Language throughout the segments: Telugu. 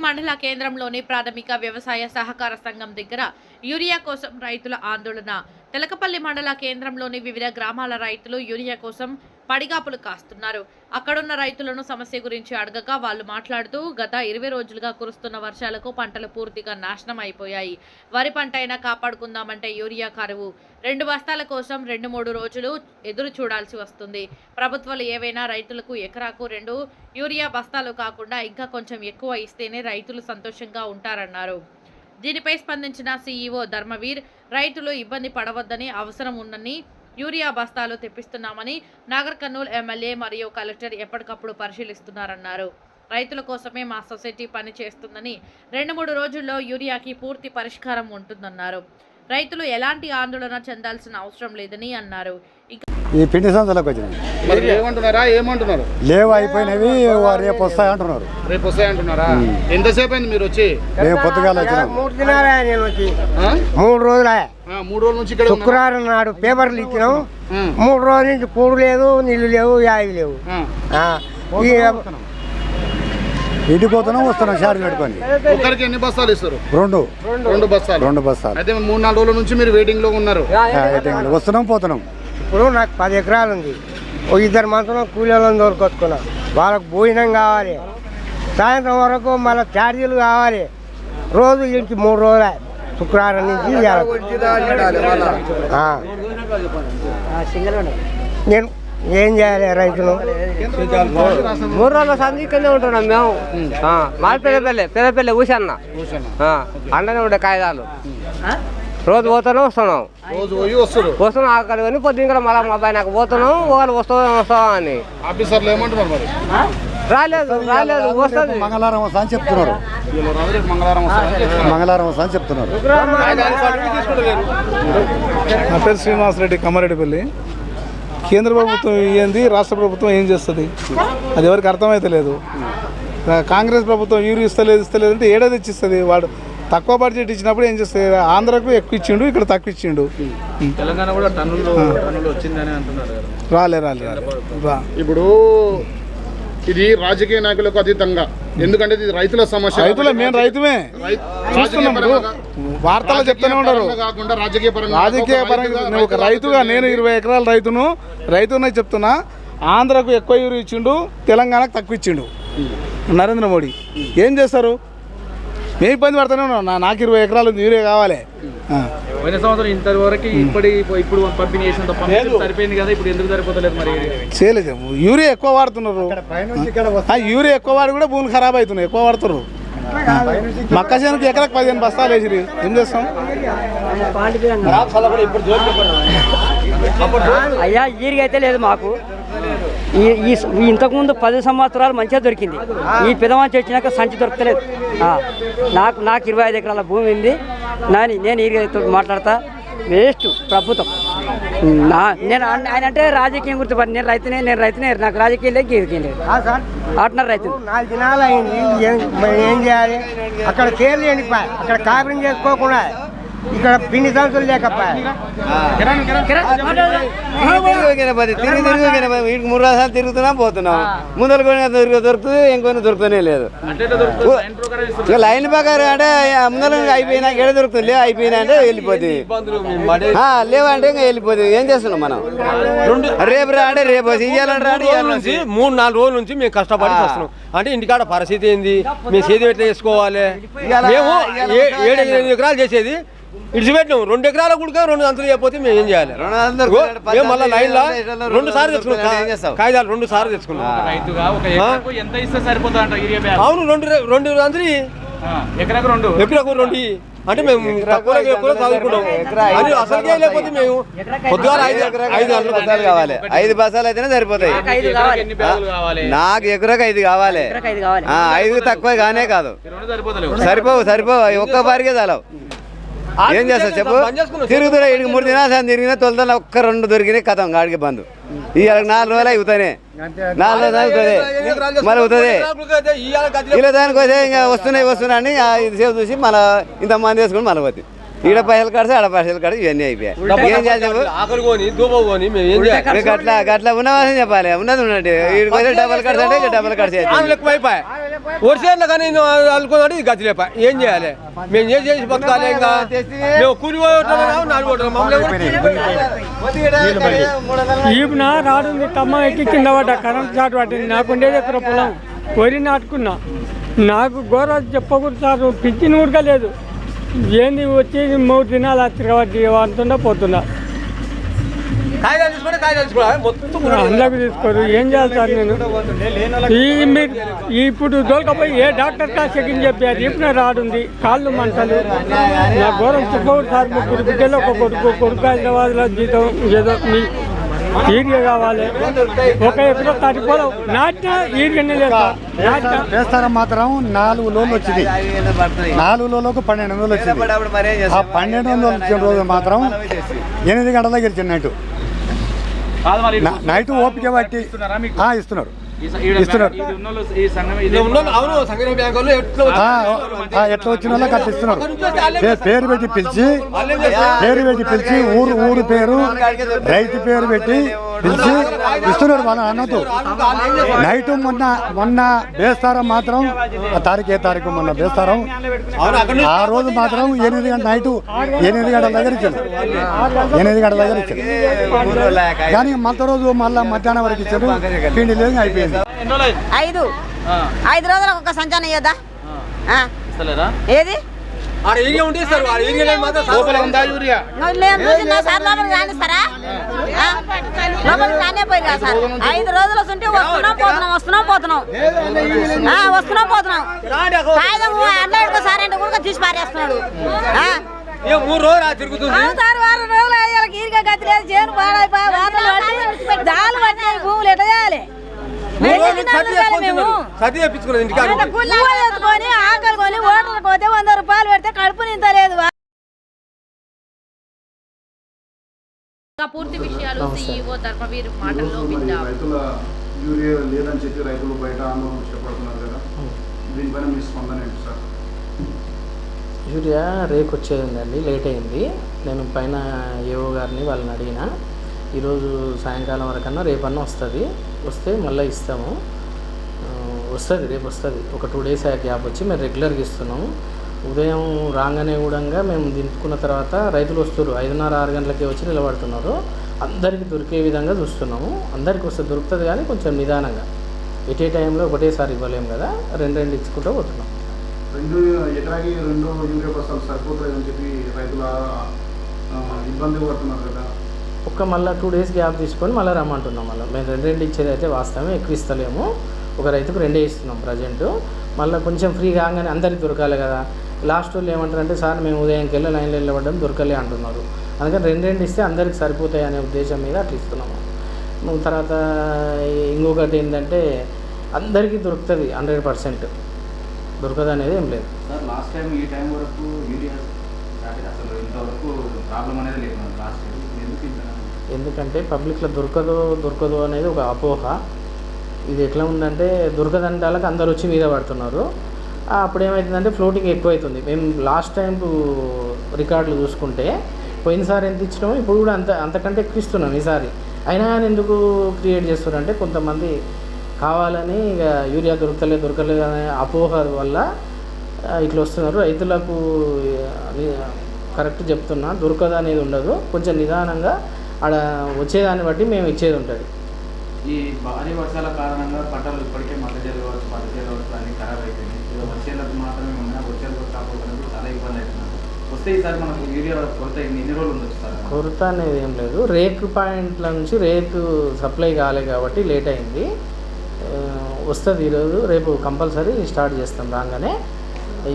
మండల కేంద్రంలోని ప్రాథమిక వ్యవసాయ సహకార సంఘం దగ్గర యూరియా కోసం రైతుల ఆందోళన. తెలకపల్లి మండల కేంద్రంలోని వివిధ గ్రామాల రైతులు యూరియా కోసం పడిగాపులు కాస్తున్నారు. అక్కడున్న రైతులను సమస్య గురించి అడగగా వాళ్ళు మాట్లాడుతూ గత 20 రోజులుగా కురుస్తున్న వర్షాలకు పంటలు పూర్తిగా నాశనం అయిపోయాయి. వరి పంట అయినా కాపాడుకుందామంటే యూరియా కరువు. 2 బస్తాల కోసం 2-3 రోజులు ఎదురు చూడాల్సి వస్తుంది. ప్రభుత్వాలు ఏవైనా రైతులకు ఎకరాకు 2 యూరియా బస్తాలు కాకుండా ఇంకా కొంచెం ఎక్కువ ఇస్తేనే రైతులు సంతోషంగా ఉంటారన్నారు. దీనిపై స్పందించిన సీఈఓ ధర్మవీర్ రైతులు ఇబ్బంది పడవద్దని, అవసరం ఉన్నన్ని యూరియా బస్తాలు తెప్పిస్తున్నామని, నాగర్ కర్నూల్ ఎమ్మెల్యే మరియు కలెక్టర్ ఎప్పటికప్పుడు పరిశీలిస్తున్నారన్నారు. రైతుల కోసమే మా సొసైటీ పని చేస్తుందని, 2-3 రోజుల్లో యూరియాకి పూర్తి పరిష్కారం ఉంటుందన్నారు. రైతులు ఎలాంటి ఆందోళన చెందాల్సిన అవసరం లేదని అన్నారు. ఈ పిండి సంచులకు వచ్చింది ఏమంటున్నారు లేవు, అయిపోయినవి, రేపు వస్తాయి అంటున్నారు. రేపు వస్తాయి అంటున్నారా? ఎంతసేపు అయింది మీరు వచ్చి? రేపు పొద్దుగాల వచ్చినాం. 3 రోజులు 3 రోజుల నుంచి ఇక్కడ శుక్రవారం నాడు పేపర్లు ఇచ్చినాం. 3 రోజుల నుంచి కూడు లేదు, నీళ్లు లేవు, యాగి లేవు. ఇంటికి పోతున్నాం, వస్తున్నాం షార్ట్ పెట్టుకొని. ఒక్కరికి ఎన్ని బస్తాలు ఇస్తారు? 2 బస్తాలు. అయితే 3-4 రోజుల నుంచి మీరు వెయిటింగ్ లో ఉన్నారు. వస్తున్నాం, పోతున్నాం. ఇప్పుడు నాకు 10 ఎకరాలు ఉంది. 2 మనుషులు కూలీలను దొరకొచ్చుకున్నా. వాళ్ళకు భోజనం కావాలి, సాయంత్రం వరకు మళ్ళీ ఛార్జీలు కావాలి. రోజు ఇంటికి 3 రోజులే, శుక్రవారం నుంచి నేను ఏం చేయాలి? రైతులు 3 రోజుల సంది కింద ఉంటున్నాం మేము. మా పెద్దపల్లి ఊసన్న అండనే ఉండే కాగితాలు. రోజు పోతాను, వస్తున్నాం, వస్తున్నాం. ఆకలి కానీ పొద్దున్న మళ్ళీ మా అబ్బాయి నాకు పోతున్నాం, వాళ్ళు వస్తాం అని ఆఫీసర్లు ఏమంటున్నారు మరి? రాలేదు వస్తుంది. మంగళవారం వస్తా అని చెప్తున్నారు. మంగళవారం వస్తా అని చెప్తున్నారు. నా పేరు శ్రీనివాసరెడ్డి, కమ్మారెడ్డిపల్లి. కేంద్ర ప్రభుత్వం ఏంది, రాష్ట్ర ప్రభుత్వం ఏం చేస్తుంది అది ఎవరికి అర్థమైతే లేదు. కాంగ్రెస్ ప్రభుత్వం యూరియా ఇస్తలేదు అంటే ఏడాది ఇచ్చిస్తుంది. వాడు తక్కువ బడ్జెట్ ఇచ్చినప్పుడు ఏం చేస్తుంది? ఆంధ్రకు ఎక్కువ ఇచ్చిండు, ఇక్కడ తక్కువ ఇచ్చిండు. తెలంగాణ కూడా టన్నులు వచ్చిందని అంటున్నారు. రాలే. ఇప్పుడు ఇది రాజకీయ నాయకులకు అతీతంగా, ఎందుకంటే ఇది రైతుల సమస్య. మేము రైతుమే చూస్తున్నాం. వార్తలు చెప్తూనే ఉండరు. రాజకీయ పరంగా నేను ఒక రైతుగా, నేను 20 ఎకరాల రైతునే చెప్తున్నా. ఆంధ్రకు ఎక్కువ యూరియా ఇచ్చిండు, తెలంగాణకు తక్కువ ఇచ్చిండు నరేంద్ర మోడీ. ఏం చేస్తారు? మేము ఇబ్బంది పడుతూనే ఉన్నాం. నాకు 20 ఎకరాలు యూరియా కావాలి. పోయిన సంవత్సరం ఇంతవరకు ఇప్పుడు పంపిణీ చేసిన సరిపోయింది కదా, ఇప్పుడు ఎందుకు సరిపోతలేదు మరి? చేయలేదు. యూరియా ఎక్కువ వాడుతున్నారు. యూరియా ఎక్కువ వాడి కూడా భూములు ఖరాబ్ అవుతున్నాయి. ఎక్కువ వాడుతున్నారు. మక్కజొన్నకి ఎకరకు 15 బస్తాలు వేసిరి. ఏం చేస్తాం? అయ్యా యూరియా అయితే లేదు మాకు. ఇంతకుముందు 10 సంవత్సరాలు మంచిగా దొరికింది. ఈ పెదమంచి వచ్చినాక సంచి దొరకలేదు. నాకు 25 ఎకరాల భూమి ఉంది. నేను యూరియాతో మాట్లాడతా. వేస్ట్ ప్రభుత్వం. నేను ఆయన అంటే రాజకీయం గుర్తుపడి, నేను రైతునే, నాకు రాజకీయం లేదు, గీరికేం లేదు అంటున్నారు రైతులు. 4 దినాలు అయింది. ఏం చేయాలి? అక్కడ చేర్లు ఎండిపోయి, అక్కడ కాపురం చేసుకోకుండా, ఇక్కడ పిండి సంచులు లేకపోయా. వీటికి 3 రాసాలు తిరుగుతున్నాం, పోతున్నాం. ముందర కొన్ని దొరుకుతుంది, ఇంకొన్ని దొరుకుతూనే లేదు. లైన్ ప్రకారం అంటే ముందర అయిపోయినా ఎడ దొరుకుతుంది, అయిపోయినా అంటే వెళ్ళిపోతుంది, లేవంటే ఇంకా వెళ్ళిపోతుంది. ఏం చేస్తున్నాం మనం? రేపు రా అంటే రేపు, ఇయ్యాలంటే 3-4 రోజుల నుంచి మేము కష్టపడి వస్తున్నాం. అంటే ఇంటికాడ పరిస్థితి ఏంది? మేము సేద్యం ఎట్లా చేసుకోవాలి? మేము 7-8 ఎకరాలు చేసేది ఇడిచిపెట్టినాం. 2 ఎకరాల కూడా 2 అంతలు చేయకపోతే మేము ఏం చేయాలి? మేము మళ్ళీ లైన్లో 2 సార్లు తెచ్చుకున్నాం. కాగితాలు 2 సార్లు తెచ్చుకున్నాం. అవును, 2 అంతలు ఎకరాకు 2 అంటే మేము తక్కువ చదువుకున్నాం. అసలుకే లేకపోతే మేము పొద్దుగా 5 బస్తాలు కావాలి. 5 బస్తాలు అయితేనే సరిపోతాయి. నాకు ఎకరకు 5 కావాలి. 5 తక్కువ కానే కాదు. సరిపోవు. ఒక్క పారికే చాలవు. ఏం చేస్తావు చెప్పు? తిరుగుతున్నా. 3 దినాలు తిరిగినా తొలతల 1-2 దొరికినాయి, కథం గాడికి బంధు. ఇవాళ 4 రోజులు అవుతానే, 4 రోజులు అవుతుంది, మళ్ళీ అవుతుంది. ఇలా దానికి వస్తే ఇంకా వస్తున్నాయి అని ఇది సేపు చూసి మళ్ళీ ఇంతమంది వేసుకుని మళ్ళీ పోతుంది. ఈడ పైసలు కడితే ఆడ పైసలు కడితే ఇవన్నీ అయిపోయాయి. ఏం చేయాలి చెప్పు? ఆకలి కొని దూప కొని మేము ఏం చేయాలి? మీకు అట్లా ఉన్నవాసని చెప్పాలి. ఉన్నది ఉన్నట్టు వీడికి పోతే డబ్బులు కడతాంటే ఇక డబ్బులు కడితే ఎక్కువ అయిపోయాయి. వర్షాలు కానీ అనుకున్నాడు ఇది గతి లేపా. ఏం చేయాలి? మేము ఏం చేసి బతకాలి? ఇంకా మేము కూలి పోతున్నాం, నాలుగు పోతున్నాం. ఈపున రాడుంది తమ్మ ఎక్కి కింద పడ్డా, కరెంట్ షాట్ పట్టింది. నాకు ఉండేది ఎక్కడ పొలం వరి నాటుకున్నా. నాకు ఘోర చెప్పకూడదు సార్, పిచ్చి నూరుగా లేదు. ఏంది వచ్చి 3 దినాలు తిరగబట్టి అంటుందా పోతుందా అందులోకి తీసుకోరు. ఏం చేయాలి సార్ నేను? మీరు ఇప్పుడు దొరకపోయి ఏ డాక్టర్ కా చెకింగ్ చెప్పారు. ఇప్పుడు రాడుంది, కాళ్ళు మంటలు. నా ఘోరం చెప్పకూడదు సార్. 3 బిడ్డలు, ఒక కొడుకు హైదరాబాద్లో జీతం ఏదో మీ ఈరియ కావాలి. 1 ఎకరం 30 పొలం నాటిన ఈరియనే లేదు. వేస్తారం మాత్రం 4 లోన్లు వచ్చింది. 4 లోన్లకు 1200 వచ్చింది. ఆ 1200 వచ్చిన రోజు మాత్రం 8 గంటల గెలిచిన నైట్ ఓపిక బట్టి ఇస్తున్నారు. ఎట్లా వచ్చిన వాళ్ళకి అట్లా ఇస్తున్నారు. పేరు పెట్టి పిలిచి ఊరు పేరు రైతు పేరు పెట్టి పిలిచి ఇస్తున్నారు. వాళ్ళ అన్నతో నైట్ మొన్న బేస్తారం మాత్రం ఏ తారీఖు మొన్న బేస్తారం ఆ రోజు మాత్రం 8 గంటల నైట్ 8 గంటల దగ్గర ఇచ్చారు. 8 గంటల దగ్గర ఇచ్చారు. కానీ మొదటి రోజు మళ్ళీ మధ్యాహ్నం వరకు ఇచ్చారు. పిండి లేదు, అయిపోయింది. 5 రోజులకు ఒక సంచానం ఇయ్యదా? ఏది రానిస్తారా? లోపలికి రానే పోయి కదా సార్. 5 రోజులు వస్తుంటే వస్తున్నాం పోతున్నాం. కాగితం అన్నాడు సార్ అంటే కూడా తీసి పారేస్తున్నాడు. 3 రోజులు తిరుగుతుంది. 6 రోజులు అయ్యాలకి ఈరిగా గతి లేదు. చేను పాడైపోయి దాలు పట్టినాయి. భూములు ఎట్లా చేయాలి? ఆకలి కొని ఓటర్లు పోతే 100 రూపాయలు పెడితే కడుపు నింతలేదు. పూర్తి విషయాలు CEO ధర్మవీర్ మాటల్లో విందాం. రైతుల యూరియా లేదని చెప్పి రైతులు బయట ఆందోళన చేపడుతున్నారు కదా, దీనిపైన మీ స్పందన ఏంటి సార్? యూరియా రేపు వచ్చేది ఉందండి, లేట్ అయింది. నేను పైన ఏఓ గారిని వాళ్ళని అడిగిన. ఈరోజు సాయంకాలం వరకన్నా రేపన్నా వస్తుంది. వస్తే మళ్ళీ ఇస్తాము. రేపు వస్తుంది. ఒక 2 డేస్ గ్యాప్ వచ్చి మేము రెగ్యులర్గా ఇస్తున్నాము. ఉదయం రాగానే కూడా మేము దింపుకున్న తర్వాత రైతులు వస్తారు. 5:30-6 గంటలకే వచ్చి నిలబడుతున్నారు. అందరికీ దొరికే విధంగా చూస్తున్నాము. అందరికీ వస్తే దొరుకుతుంది, కానీ కొంచెం నిదానంగా. ఎటే టైంలో ఒకటేసారి ఇవ్వలేము కదా, 2 ఇచ్చుకుంటూ పోతున్నాం. 2 ఎకరాకి 2 యూరియా బస్తాలు సరిపోతాయని చెప్పి రైతుల ఇబ్బంది పడుతున్నారు కదా. మళ్ళీ 2 డేస్ గ్యాప్ తీసుకొని మళ్ళీ రమ్మంటున్నాం. మేము 2 ఇచ్చేది అయితే వాస్తవమే, ఎక్కువ ఇస్తలేము. ఒక రైతుకు 2 ఇస్తున్నాం ప్రజెంట్. మళ్ళీ కొంచెం ఫ్రీ కాగానే అందరికి దొరకాలి కదా. లాస్ట్ వాళ్ళు ఏమంటారంటే, సార్ మేము ఉదయంకి వెళ్ళి లైన్లో వెళ్ళబడ్డం దొరకలే అంటున్నారు. అందుకని 2 ఇస్తే అందరికి సరిపోతాయి అనే ఉద్దేశం మీద అట్లా ఇస్తున్నాము. తర్వాత ఇంకొకటి ఏంటంటే, అందరికీ దొరుకుతుంది 100%. దొరకదు అనేది ఏం లేదు సార్. లాస్ట్ టైం ఈ టైం వరకు యూరియా అసలు ఇంతవరకు ప్రాబ్లం అనేది లేదు లాస్ట్ టైం. ఎందుకంటే పబ్లిక్లో దొరకదు అనేది ఒక అపోహ. ఇది ఎట్లా ఉందంటే, దొరకదంటే వాళ్ళకి అందరు వచ్చి మీద పడుతున్నారు. అప్పుడు ఏమవుతుందంటే ఫ్లోటింగ్ ఎక్కువ అవుతుంది. మేము లాస్ట్ టైం రికార్డులు చూసుకుంటే పోయినసారి ఎంత ఇచ్చినామో ఇప్పుడు కూడా అంతకంటే ఎక్కువ ఇస్తున్నాం ఈసారి. అయినా కానీ ఎందుకు క్రియేట్ చేస్తున్నారంటే, కొంతమంది కావాలని ఇక యూరియా దొరకలేదు అనే అపోహ వల్ల ఇట్లా వస్తున్నారు. రైతులకు కరెక్ట్ చెప్తున్నా, దొరకదు అనేది ఉండదు. కొంచెం నిదానంగా ఆడ వచ్చేదాన్ని బట్టి మేము ఇచ్చేది ఉంటుంది. ఈ భారీ వర్షాల కారణంగా పంటలు ఇప్పటికే మద్దతు కావచ్చు అన్ని ఖరాబ్ అయిపోయింది. వచ్చేలకు మాత్రమే ఉన్నాయి. వచ్చేలకు కాకపోతే చాలా ఇబ్బంది అవుతున్నారు. వస్తే ఈసారి మనకు యూరియా కొరత ఎన్ని రోజులు ఉండొచ్చు సార్? కొరత అనేది ఏం లేదు. రేకు పాయింట్ల నుంచి రేకు సప్లై కాలే కాబట్టి లేట్ అయింది. వస్తుంది ఈరోజు, రేపు కంపల్సరీ స్టార్ట్ చేస్తాం. రాగానే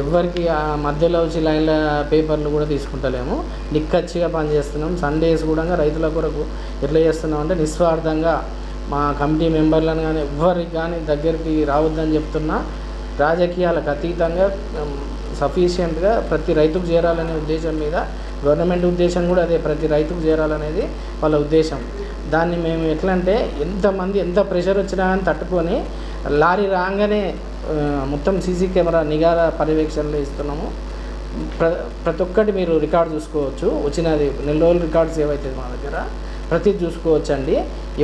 ఎవరికి ఆ మధ్యలో వచ్చి లైన్ల పేపర్లు కూడా తీసుకుంటలేము. నిక్కచ్చిగా పనిచేస్తున్నాం. సండేస్ కూడా రైతుల కొరకు ఎట్లా చేస్తున్నాం అంటే, నిస్వార్థంగా మా కమిటీ మెంబర్లను కానీ ఎవరికి కానీ దగ్గరికి రావద్దని చెప్తున్నా. రాజకీయాలకు అతీతంగా సఫిషియెంట్గా ప్రతి రైతుకు చేరాలనే ఉద్దేశం మీద, గవర్నమెంట్ ఉద్దేశం కూడా అదే, ప్రతి రైతుకు చేరాలనేది వాళ్ళ ఉద్దేశం. దాన్ని మేము ఎట్లా అంటే, ఎంతమంది ఎంత ప్రెషర్ వచ్చినా కానీ తట్టుకొని లారీ రాగానే మొత్తం సీసీ కెమెరా నిఘా పర్యవేక్షణలో ఇస్తున్నాము. ప్రతి ఒక్కటి మీరు రికార్డు చూసుకోవచ్చు. వచ్చినది నెల రోజులు రికార్డు సేవ్ అవుతుంది మా దగ్గర, ప్రతిది చూసుకోవచ్చు అండి.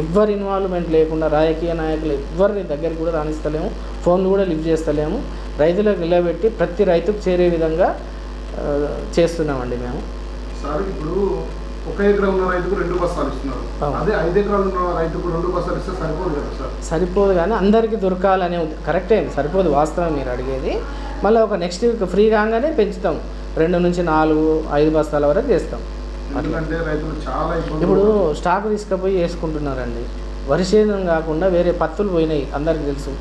ఎవ్వరి ఇన్వాల్వ్మెంట్ లేకుండా రాజకీయ నాయకులు ఎవ్వరిని దగ్గరికి కూడా రాణిస్తలేము, ఫోన్లు కూడా లిఫ్ట్ చేస్తలేము. రైతులకు నిలబెట్టి ప్రతి రైతుకు చేరే విధంగా చేస్తున్నామండి మేము. సార్ ఇప్పుడు 1 ఎకరా ఉన్న రైతుకు 2 బస్తాలు ఇస్తున్నారు, అదే 5 ఎకరాలు ఉన్న రైతుకు 2 బస్తాలు ఇస్తే సరిపోదు కదా సార్? సరిపోదు, కానీ అందరికీ దొరకాలనే కరెక్టే, సరిపోదు వాస్తవం మీరు అడిగేది. మళ్ళీ ఒక నెక్స్ట్ వీక్ ఫ్రీ కాగానే పెంచుతాం, 2 నుంచి 4, 5 బస్తాల వరకు చేస్తాం. ఇప్పుడు స్టాక్ తీసుకుపోయి వేసుకుంటున్నారండి. వరి సేద్యం కాకుండా వేరే పత్తులు పోయినాయి, అందరికి తెలుసు.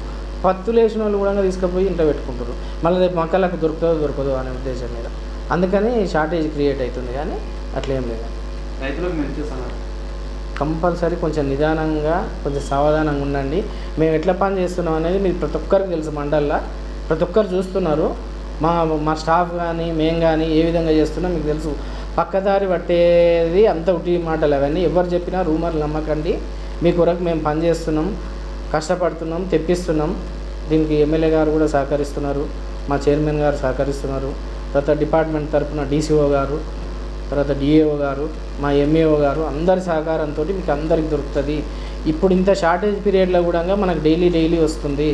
పత్తులు వేసిన వాళ్ళు కూడా తీసుకుపోయి ఇంట్లో పెట్టుకుంటారు. మళ్ళీ రేపు మొక్కలకు దొరకదో అనే ఉద్దేశం మీద, అందుకని షార్టేజ్ క్రియేట్ అవుతుంది. కానీ అట్లేం లేదు. రైతులకు మెచ్చేస్తున్నారు, కంపల్సరీ కొంచెం నిదానంగా కొంచెం సావధానంగా ఉండండి. మేము ఎట్లా పని చేస్తున్నాం అనేది మీకు ప్రతి ఒక్కరికి తెలుసు, మండల్లో ప్రతి ఒక్కరు చూస్తున్నారు. మా స్టాఫ్ కానీ మేము కానీ ఏ విధంగా చేస్తున్నాం మీకు తెలుసు. పక్కదారి పట్టేది అంత ఉట్టి మాటలు అవన్నీ, ఎవరు చెప్పినా రూమర్లు నమ్మకండి. మీ కొరకు మేము పనిచేస్తున్నాం, కష్టపడుతున్నాం, తెప్పిస్తున్నాం. దీనికి ఎమ్మెల్యే గారు కూడా సహకరిస్తున్నారు, మా చైర్మన్ గారు సహకరిస్తున్నారు, తర్వాత డిపార్ట్మెంట్ తరఫున డీసీఓ గారు, తర్వాత డిఏఓ గారు, మా ఎంఏఓ గారు, అందరి సహకారంతో మీకు అందరికి దొరుకుతుంది. ఇప్పుడు ఇంత షార్టేజ్ పీరియడ్లో కూడా మనకు డైలీ వస్తుంది.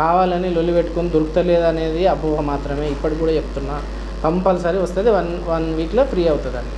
కావాలని లొల్లి పెట్టుకొని దొరుకుతలేదు అనేది అపోహ మాత్రమే. ఇప్పటికి కూడా చెప్తున్నా, కంపల్సరీ వస్తుంది. 1 వీక్లో ఫ్రీ అవుతుందండి.